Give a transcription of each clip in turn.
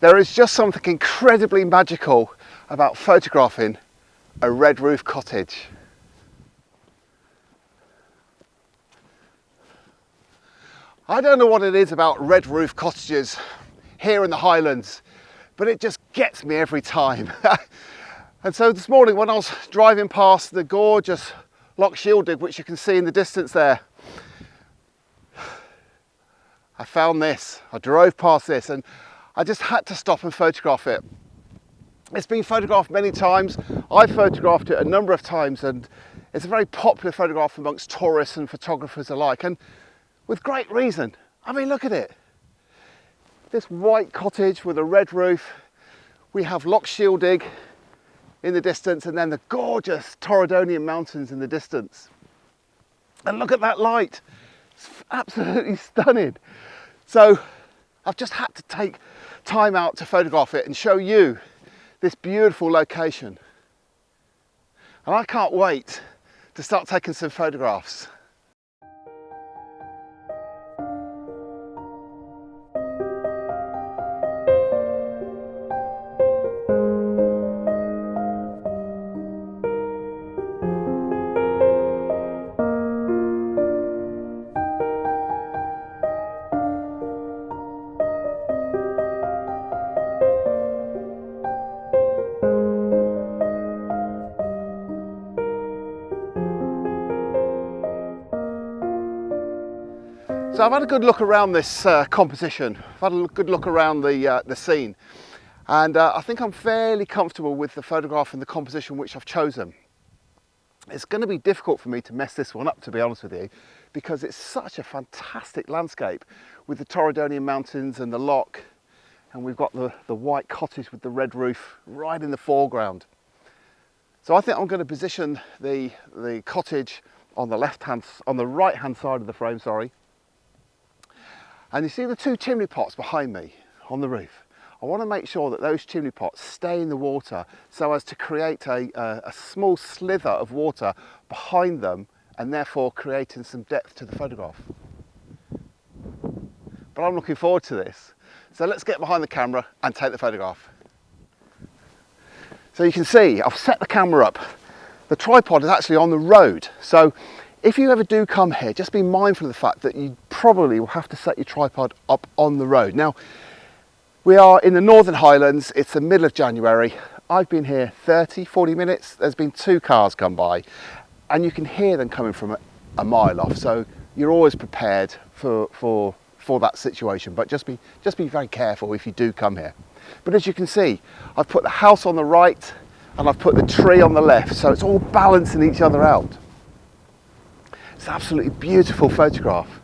There is just something incredibly magical about photographing a red roof cottage. I don't know what it is about red roof cottages here in the Highlands, but it just gets me every time. And so this morning when I was driving past the gorgeous Loch Shieldig, which you can see in the distance there, I found this. I drove past this and I just had to stop and photograph it. It's been photographed many times. I've photographed it a number of times, and it's a very popular photograph amongst tourists and photographers alike, and with great reason. I mean, look at it. This white cottage with a red roof. We have Loch Shieldig in the distance, and then the gorgeous Torridonian mountains in the distance. And look at that light. It's absolutely stunning. So I've just had to take time out to photograph it and show you this beautiful location. And I can't wait to start taking some photographs. So I've had a good look around this composition. I've had a good look around the scene, and I think I'm fairly comfortable with the photograph and the composition which I've chosen. It's going to be difficult for me to mess this one up, to be honest with you, because it's such a fantastic landscape with the Torridonian mountains and the loch, and we've got the white cottage with the red roof right in the foreground. So I think I'm going to position the cottage on the right hand side of the frame, sorry. And you see the two chimney pots behind me on the roof. I want to make sure that those chimney pots stay in the water so as to create a small slither of water behind them, and therefore creating some depth to the photograph. But I'm looking forward to this. So let's get behind the camera and take the photograph. So you can see I've set the camera up. The tripod is actually on the road. So if you ever do come here, just be mindful of the fact that you probably will have to set your tripod up on the road. Now, we are in the Northern Highlands, it's the middle of January. I've been here 30, 40 minutes, there's been 2 cars come by, and you can hear them coming from a mile off, so you're always prepared for that situation, but just be very careful if you do come here. But as you can see, I've put the house on the right, and I've put the tree on the left, so it's all balancing each other out. It's an absolutely beautiful photograph.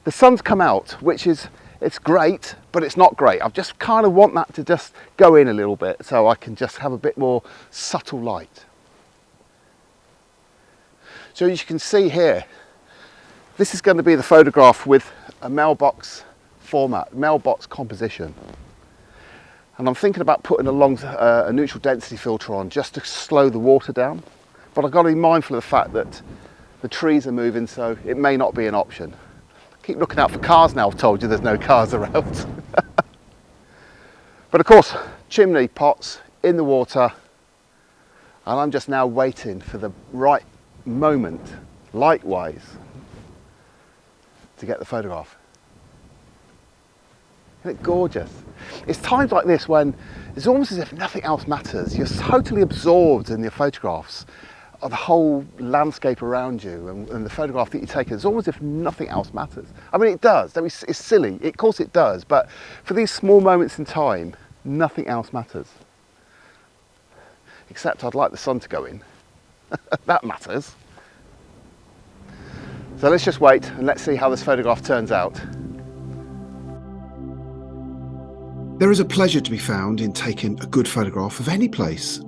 The sun's come out, it's great, but it's not great. I just kind of want that to just go in a little bit so I can just have a bit more subtle light. So as you can see here, this is going to be the photograph with a mailbox format, mailbox composition. And I'm thinking about putting a neutral density filter on just to slow the water down. But I've got to be mindful of the fact that the trees are moving, so it may not be an option. Keep looking out for cars now, I've told you there's no cars around. But of course, chimney pots in the water, and I'm just now waiting for the right moment, light-wise, to get the photograph. Isn't it gorgeous? It's times like this when it's almost as if nothing else matters. You're totally absorbed in your photographs of the whole landscape around you and the photograph that you take. It's almost as if nothing else matters. I mean, it does. It's silly. Of course it does. But for these small moments in time, nothing else matters. Except I'd like the sun to go in. That matters. So let's just wait and let's see how this photograph turns out. There is a pleasure to be found in taking a good photograph of any place.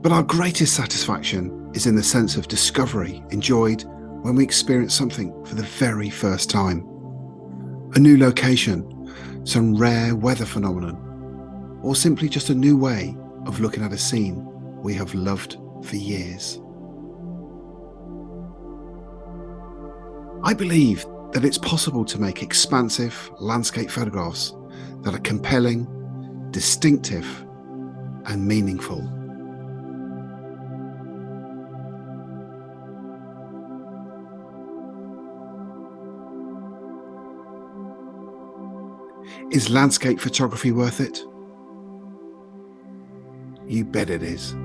But our greatest satisfaction is in the sense of discovery enjoyed when we experience something for the very first time. A new location, some rare weather phenomenon, or simply just a new way of looking at a scene we have loved for years. I believe that it's possible to make expansive landscape photographs that are compelling, distinctive and meaningful. Is landscape photography worth it? You bet it is.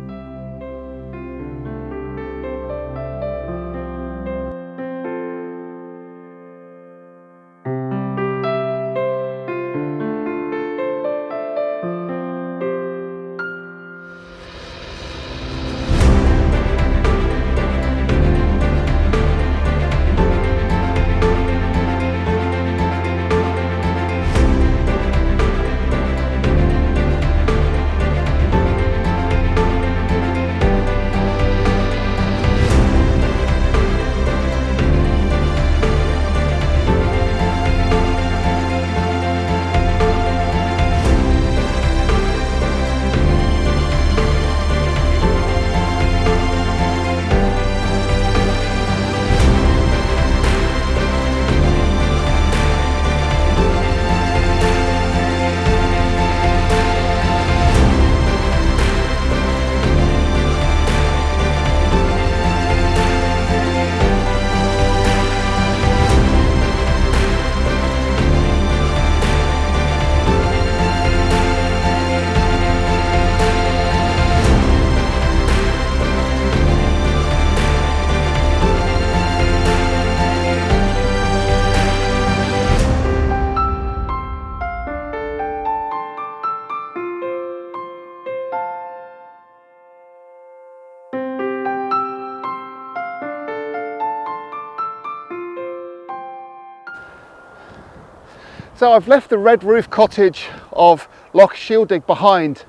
So I've left the red roof cottage of Loch Shieldig behind,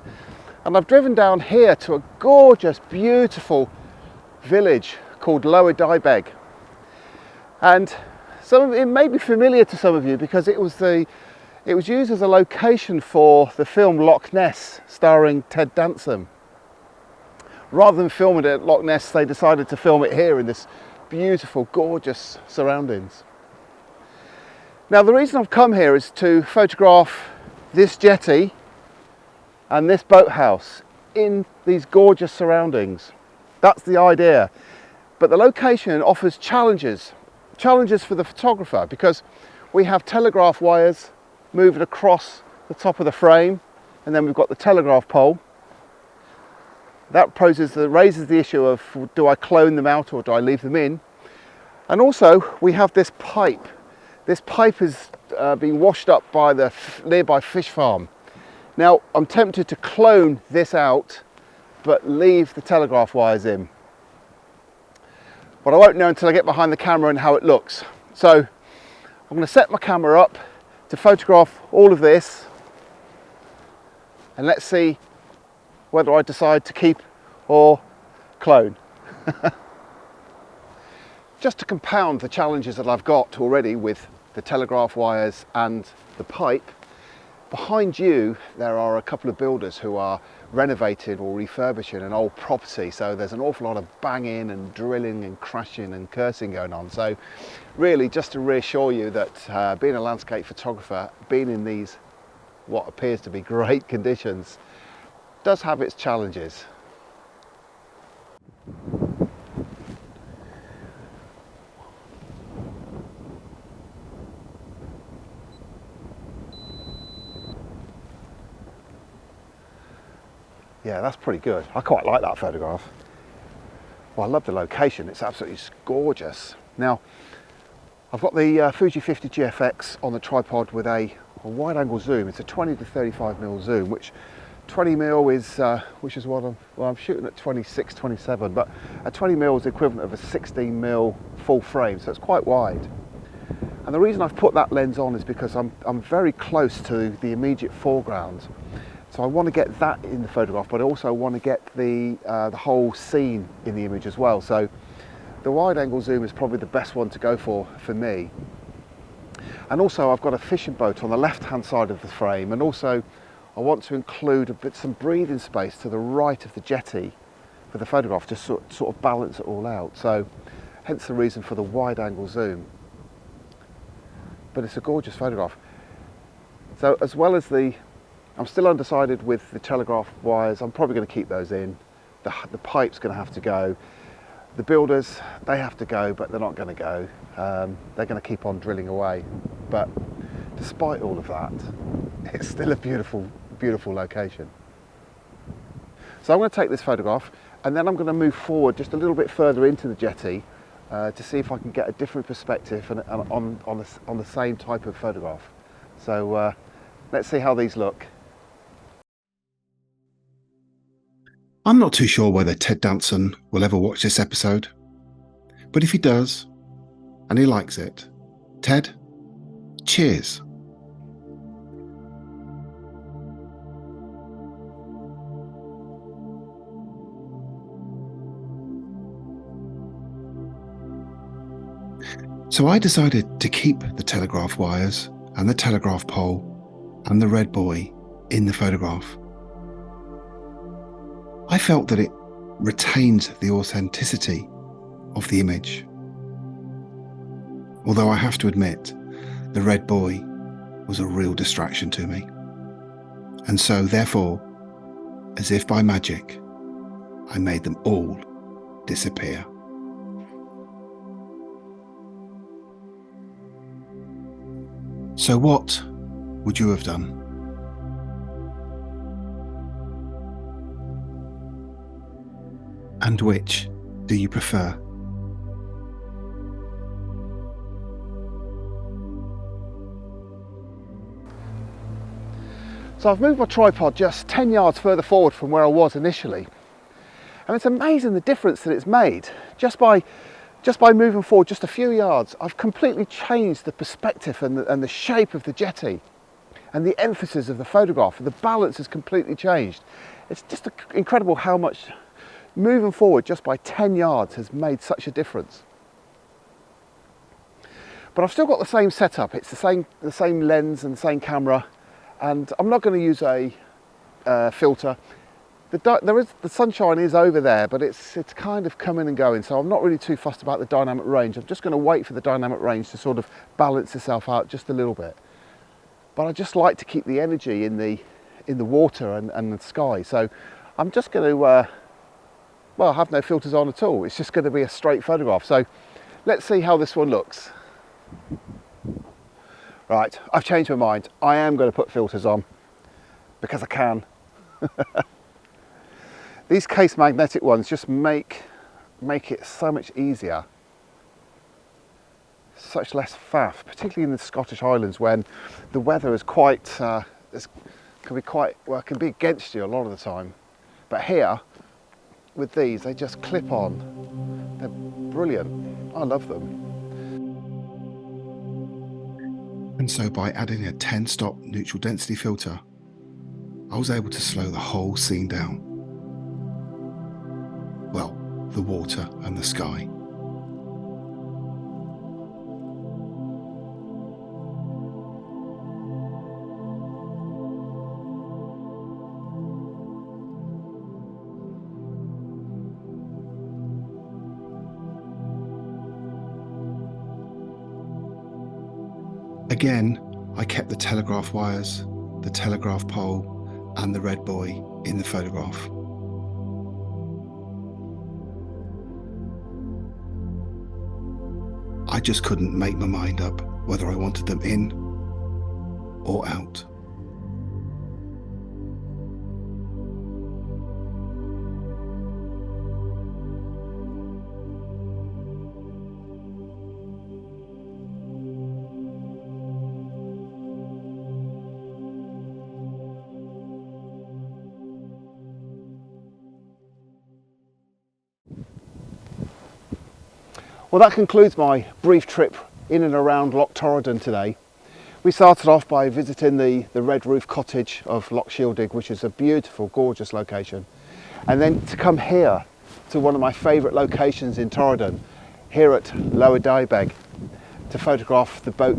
and I've driven down here to a gorgeous, beautiful village called Lower Dybeg. And some of it may be familiar to some of you because it was used as a location for the film Loch Ness, starring Ted Danson. Rather than filming it at Loch Ness, they decided to film it here in this beautiful, gorgeous surroundings. Now, the reason I've come here is to photograph this jetty and this boathouse in these gorgeous surroundings. That's the idea. But the location offers challenges for the photographer, because we have telegraph wires moving across the top of the frame, and then we've got the telegraph pole. That raises the issue of, do I clone them out or do I leave them in? And also we have this pipe. This pipe is being washed up by the nearby fish farm. Now, I'm tempted to clone this out, but leave the telegraph wires in. But I won't know until I get behind the camera and how it looks. So I'm going to set my camera up to photograph all of this, and let's see whether I decide to keep or clone. Just to compound the challenges that I've got already with the telegraph wires and the pipe, behind you there are a couple of builders who are renovating or refurbishing an old property, so there's an awful lot of banging and drilling and crashing and cursing going on. So really, just to reassure you that being a landscape photographer, being in these what appears to be great conditions, does have its challenges. Yeah, that's pretty good. I quite like that photograph. Well, I love the location. It's absolutely gorgeous. Now, I've got the Fuji 50 GFX on the tripod with a wide angle zoom. It's a 20 to 35mm zoom, which 20mm is, which is what I'm shooting at 26, 27, but a 20mm is the equivalent of a 16mm full frame, so it's quite wide. And the reason I've put that lens on is because I'm very close to the immediate foreground. So I want to get that in the photograph, but I also want to get the whole scene in the image as well. So the wide angle zoom is probably the best one to go for me. And also I've got a fishing boat on the left hand side of the frame, and also I want to include some breathing space to the right of the jetty for the photograph to sort of balance it all out. So hence the reason for the wide angle zoom. But it's a gorgeous photograph. So as well as the I'm still undecided with the telegraph wires. I'm probably going to keep those in. The pipe's going to have to go. The builders, they have to go, but they're not going to go. They're going to keep on drilling away. But despite all of that, it's still a beautiful, beautiful location. So I'm going to take this photograph and then I'm going to move forward just a little bit further into the jetty to see if I can get a different perspective and on the same type of photograph. So let's see how these look. I'm not too sure whether Ted Danson will ever watch this episode, but if he does, and he likes it, Ted, cheers. So I decided to keep the telegraph wires and the telegraph pole and the red buoy in the photograph. I felt that it retained the authenticity of the image. Although I have to admit, the red buoy was a real distraction to me. And so, therefore, as if by magic, I made them all disappear. So what would you have done? And which do you prefer? So I've moved my tripod just 10 yards further forward from where I was initially. And it's amazing the difference that it's made. Just by moving forward just a few yards, I've completely changed the perspective and the shape of the jetty and the emphasis of the photograph. The balance has completely changed. It's just incredible how much moving forward just by 10 yards has made such a difference. But I've still got the same setup. It's the same lens and the same camera, and I'm not going to use a filter. The sunshine is over there, but it's kind of coming and going, so I'm not really too fussed about the dynamic range. I'm just going to wait for the dynamic range to sort of balance itself out just a little bit. But I just like to keep the energy in the water and the sky, so I'm just going to well, have no filters on at all. It's just going to be a straight photograph. So let's see how this one looks. Right, I've changed my mind. I am going to put filters on because I can. These KASE magnetic ones just make it so much easier. Such less faff, particularly in the Scottish Highlands when the weather is quite, can be against you a lot of the time. But here, with these, they just clip on. They're brilliant. I love them. And so by adding a 10-stop neutral density filter, I was able to slow the whole scene down. Well, the water and the sky. Again, I kept the telegraph wires, the telegraph pole, and the red buoy in the photograph. I just couldn't make my mind up whether I wanted them in or out. Well, that concludes my brief trip in and around Loch Torridon today. We started off by visiting the red roof cottage of Loch Shieldig, which is a beautiful, gorgeous location. And then to come here to one of my favourite locations in Torridon, here at Lower Diebeg, to photograph the boat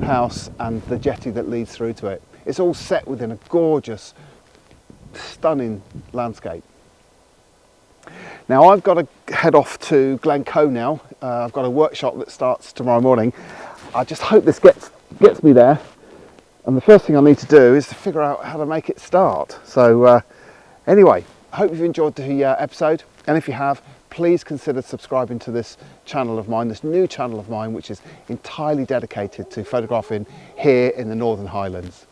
house and the jetty that leads through to it. It's all set within a gorgeous, stunning landscape. Now I've got to head off to Glencoe now. I've got a workshop that starts tomorrow morning. I just hope this gets me there. And the first thing I need to do is to figure out how to make it start. So anyway, I hope you've enjoyed the episode, and if you have, please consider subscribing to this channel of mine, this new channel of mine, which is entirely dedicated to photographing here in the Northern Highlands.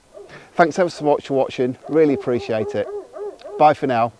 Thanks ever so much for watching, really appreciate it. Bye for now.